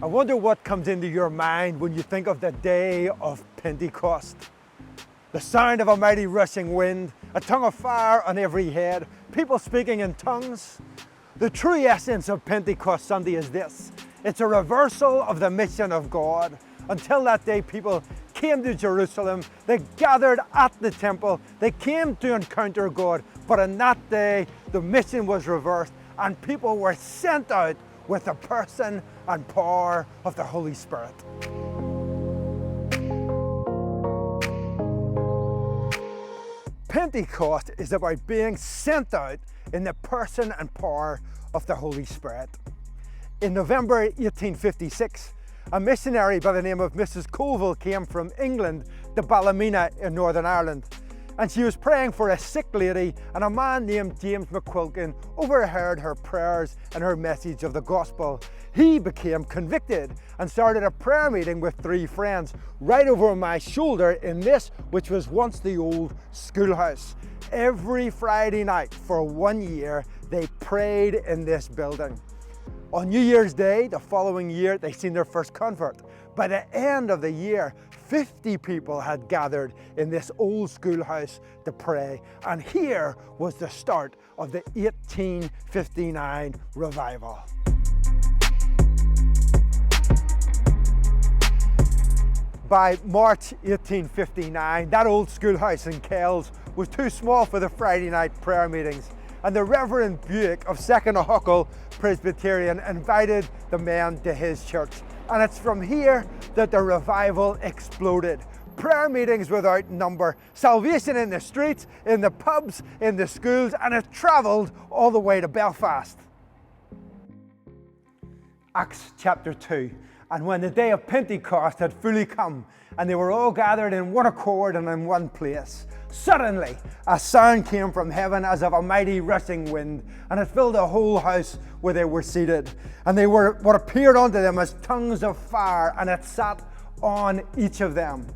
I wonder what comes into your mind when you think of the day of Pentecost. The sound of a mighty rushing wind, a tongue of fire on every head, people speaking in tongues. The true essence of Pentecost Sunday is this. It's a reversal of the mission of God. Until that day, people came to Jerusalem, they gathered at the temple, they came to encounter God, but on that day, the mission was reversed and people were sent out with the person and power of the Holy Spirit. Pentecost is about being sent out in the person and power of the Holy Spirit. In November 1856, a missionary by the name of Mrs. Colville came from England to Ballymena in Northern Ireland. And she was praying for a sick lady, and a man named James McQuilkin overheard her prayers and her message of the gospel. He became convicted and started a prayer meeting with 3 friends right over my shoulder in this, which was once the old schoolhouse. Every Friday night for 1 year, they prayed in this building. On New Year's Day, the following year, they seen their first convert. By the end of the year, 50 people had gathered in this old schoolhouse to pray. And here was the start of the 1859 revival. By March 1859, that old schoolhouse in Kells was too small for the Friday night prayer meetings. And the Reverend Buick of Second Huckle Presbyterian invited the men to his church. And it's from here that the revival exploded. Prayer meetings without number, salvation in the streets, in the pubs, in the schools, and it travelled all the way to Belfast. Acts chapter 2. And when the day of Pentecost had fully come, and they were all gathered in one accord and in one place, suddenly a sound came from heaven as of a mighty rushing wind, and it filled the whole house where they were seated. And they were what appeared unto them as tongues of fire, and it sat on each of them.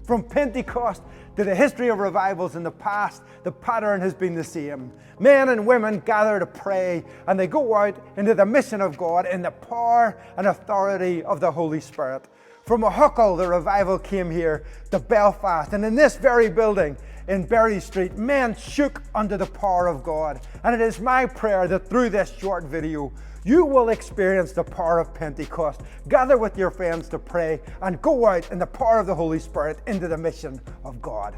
From Pentecost to the history of revivals in the past, the pattern has been the same. Men and women gather to pray, and they go out into the mission of God in the power and authority of the Holy Spirit. From a Huckle, the revival came here to Belfast, and in this very building, in Berry Street, men shook under the power of God. And it is my prayer that through this short video, you will experience the power of Pentecost. Gather with your friends to pray and go out in the power of the Holy Spirit into the mission of God.